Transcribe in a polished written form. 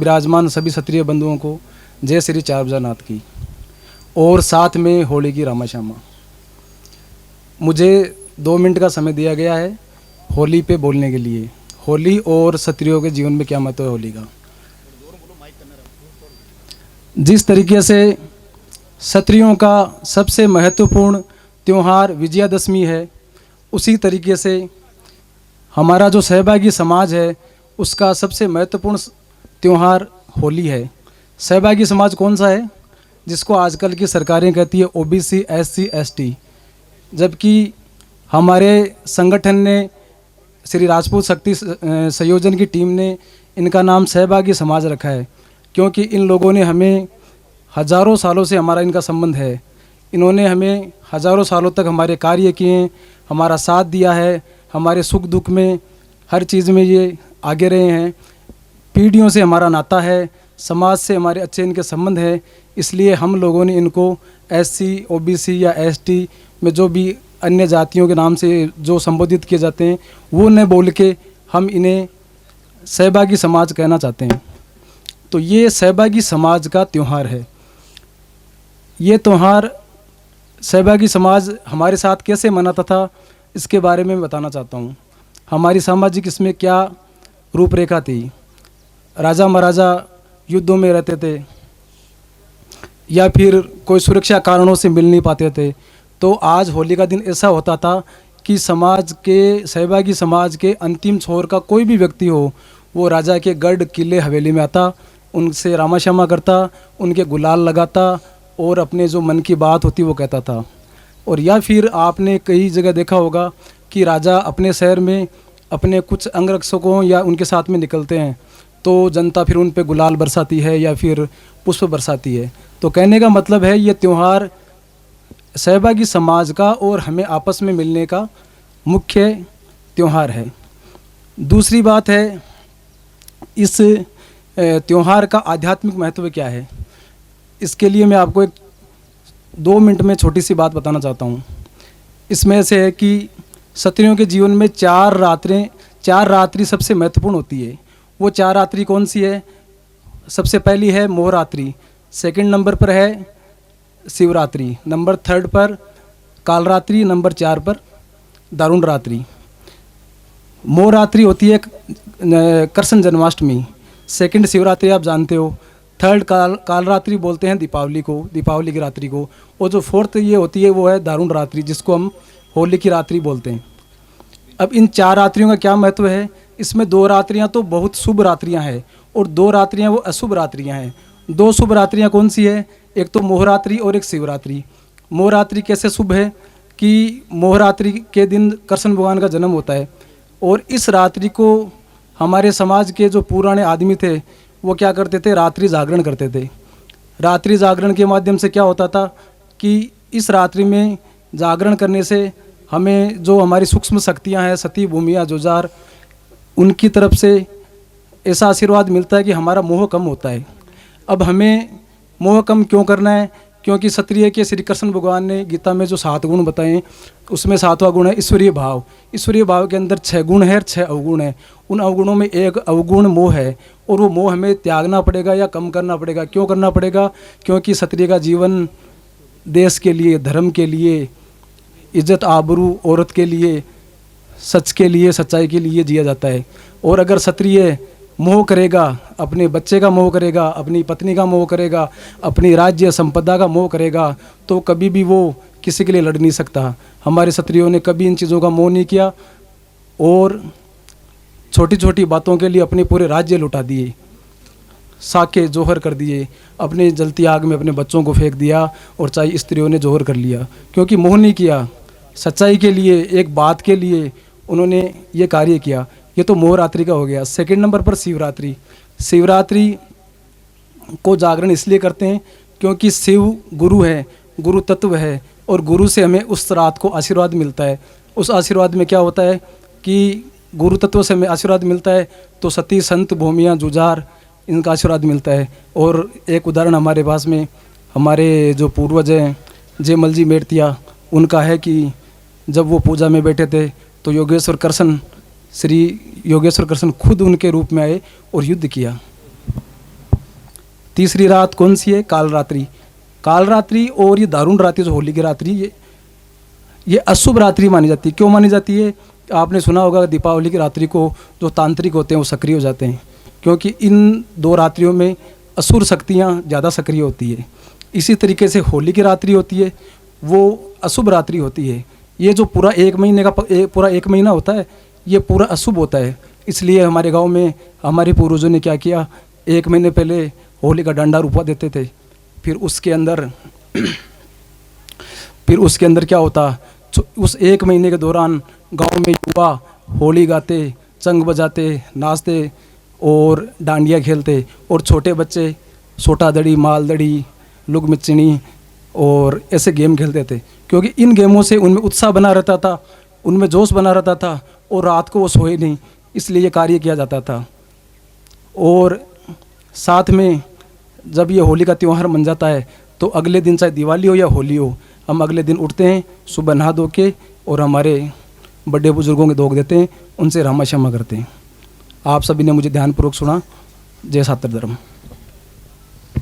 विराजमान सभी क्षत्रिय बंधुओं को जय श्री चार भुजानाथ की, और साथ में होली की रामा श्यामा। मुझे 2 मिनट का समय दिया गया है होली पे बोलने के लिए। होली और क्षत्रियों के जीवन में क्या महत्व है होली का। जिस तरीके से क्षत्रियों का सबसे महत्वपूर्ण त्यौहार विजयादशमी है, उसी तरीके से हमारा जो सहभागी समाज है उसका सबसे महत्वपूर्ण त्यौहार होली है। सहभागी समाज कौन सा है? जिसको आजकल की सरकारें कहती है ओबीसी, एससी, एसटी, जबकि हमारे संगठन ने, श्री राजपूत शक्ति संयोजन की टीम ने इनका नाम सहभागी समाज रखा है, क्योंकि इन लोगों ने हमें हज़ारों सालों से, हमारा इनका संबंध है, इन्होंने हमें हज़ारों सालों तक हमारे कार्य किए, हमारा साथ दिया है, हमारे सुख दुख में हर चीज़ में ये आगे रहे हैं। पीढ़ियों से हमारा नाता है, समाज से हमारे अच्छे इनके संबंध है, इसलिए हम लोगों ने इनको एससी, ओबीसी या एसटी में जो भी अन्य जातियों के नाम से जो संबोधित किए जाते हैं वो न बोल के हम इन्हें सहभागी समाज कहना चाहते हैं। तो ये सहभागी समाज का त्यौहार है। ये त्यौहार सहभागी समाज हमारे साथ कैसे मनाता था इसके बारे में बताना चाहता हूँ। हमारी सामाजिक इसमें क्या रूपरेखा थी। राजा महाराजा युद्धों में रहते थे या फिर कोई सुरक्षा कारणों से मिल नहीं पाते थे, तो आज होली का दिन ऐसा होता था कि समाज के, सहभागी समाज के अंतिम छोर का कोई भी व्यक्ति हो, वो राजा के गढ़, किले, हवेली में आता, उनसे रामा श्यामा करता, उनके गुलाल लगाता और अपने जो मन की बात होती वो कहता था। और या फिर आपने कई जगह देखा होगा कि राजा अपने शहर में अपने कुछ अंगरक्षकों या उनके साथ में निकलते हैं, तो जनता फिर उन पे गुलाल बरसाती है या फिर पुष्प बरसाती है। तो कहने का मतलब है ये त्यौहार सहभागी समाज का और हमें आपस में मिलने का मुख्य त्यौहार है। दूसरी बात है, इस त्यौहार का आध्यात्मिक महत्व क्या है। इसके लिए मैं आपको एक 2 मिनट में छोटी सी बात बताना चाहता हूँ। इसमें से है कि क्षत्रियों के जीवन में 4 रात्रि सबसे महत्वपूर्ण होती है। वो 4 रात्रि कौन सी है? सबसे पहली है मोहरात्रि, सेकंड नंबर पर है शिवरात्रि, नंबर 3 पर कालरात्रि, नंबर 4 पर दारुण रात्रि। मोहरात्रि होती है कृष्ण जन्माष्टमी, सेकंड शिवरात्रि आप जानते हो, थर्ड कालरात्रि बोलते हैं दीपावली को, दीपावली की रात्रि को, और जो 4th ये होती है वो है दारुण रात्रि, जिसको हम होली की रात्रि बोलते हैं। अब इन 4 रात्रियों का क्या महत्व है? इसमें 2 रात्रियां तो बहुत शुभ रात्रियां हैं और 2 रात्रियां वो अशुभ रात्रियां हैं। 2 शुभ रात्रियां कौन सी है? एक तो मोहरात्रि और एक शिवरात्रि। मोहरात्रि कैसे शुभ है कि मोहरात्रि के दिन कृष्ण भगवान का जन्म होता है, और इस रात्रि को हमारे समाज के जो पुराने आदमी थे वो क्या करते थे? रात्रि जागरण करते थे। रात्रि जागरण के माध्यम से क्या होता था कि इस रात्रि में जागरण करने से हमें जो हमारी सूक्ष्म शक्तियां हैं, सती, भूमिया, जुजार, उनकी तरफ से ऐसा आशीर्वाद मिलता है कि हमारा मोह कम होता है। अब हमें मोह कम क्यों करना है? क्योंकि क्षत्रिय के श्री कृष्ण भगवान ने गीता में जो 7 गुण बताए, उसमें 7वां गुण है ईश्वरीय भाव। ईश्वरीय भाव के अंदर 6 गुण है और 6 अवगुण है। उन अवगुणों में एक अवगुण मोह है, और वो मोह हमें त्यागना पड़ेगा या कम करना पड़ेगा। क्यों करना पड़ेगा? क्योंकि क्षत्रिय का जीवन देश के लिए, धर्म के लिए, इज्जत आबरू, औरत के लिए, सच के लिए, सच्चाई के लिए जिया जाता है। और अगर क्षत्रिय मोह करेगा, अपने बच्चे का मोह करेगा, अपनी पत्नी का मोह करेगा, अपनी राज्य संपदा का मोह करेगा, तो कभी भी वो किसी के लिए लड़ नहीं सकता। हमारे क्षत्रियों ने कभी इन चीज़ों का मोह नहीं किया और छोटी छोटी बातों के लिए अपने पूरे राज्य लुटा दिए, साके जोहर कर दिए, अपने जलती आग में अपने बच्चों को फेंक दिया, और चाहे स्त्रियों ने जोहर कर लिया, क्योंकि मोह नहीं किया। सच्चाई के लिए, एक बात के लिए उन्होंने ये कार्य किया। ये तो मोहरात्रि का हो गया। सेकंड नंबर पर शिवरात्रि। शिवरात्रि को जागरण इसलिए करते हैं क्योंकि शिव गुरु है, गुरु तत्व है, और गुरु से हमें उस रात को आशीर्वाद मिलता है। उस आशीर्वाद में क्या होता है कि गुरु तत्व से हमें आशीर्वाद मिलता है, तो सती, संत, भूमिया, जुझार, इनका आशीर्वाद मिलता है। और एक उदाहरण हमारे पास में, हमारे जो पूर्वज हैं जयमल जी मेड़तिया, उनका है कि जब वो पूजा में बैठे थे तो योगेश्वर कृष्ण, श्री योगेश्वर कृष्ण खुद उनके रूप में आए और युद्ध किया। तीसरी रात कौन सी है? काल रात्रि। काल रात्रि और ये दारुण रात्रि जो होली की रात्रि, ये अशुभ रात्रि मानी जाती है। क्यों मानी जाती है? आपने सुना होगा दीपावली की रात्रि को जो तांत्रिक होते हैं वो सक्रिय हो जाते हैं, क्योंकि इन 2 रात्रियों में असुर शक्तियाँ ज़्यादा सक्रिय होती है। इसी तरीके से होली की रात्रि होती है वो अशुभ रात्रि होती है। ये जो पूरा 1 महीने का पूरा 1 महीना होता है ये पूरा अशुभ होता है। इसलिए हमारे गांव में हमारे पूर्वजों ने क्या किया, 1 महीने पहले होली का डंडा रुपा देते थे। फिर उसके अंदर क्या होता, उस 1 महीने के दौरान गांव में युवा होली गाते, चंग बजाते, नाचते और डांडिया खेलते, और छोटे बच्चे सोटा दड़ी, माल दड़ी, लुग मिचनी और ऐसे गेम खेलते थे। क्योंकि इन गेमों से उनमें उत्साह बना रहता था, उनमें जोश बना रहता था, और रात को वो सोए नहीं, इसलिए ये कार्य किया जाता था। और साथ में जब ये होली का त्यौहार मन जाता है तो अगले दिन, चाहे दिवाली हो या होली हो, हम अगले दिन उठते हैं, सुबह नहा धो के और हमारे बड़े बुजुर्गों के दोग देते हैं, उनसे रामा क्षमा करते हैं। आप सभी ने मुझे ध्यानपूर्वक सुना। जय छात्र धर्म।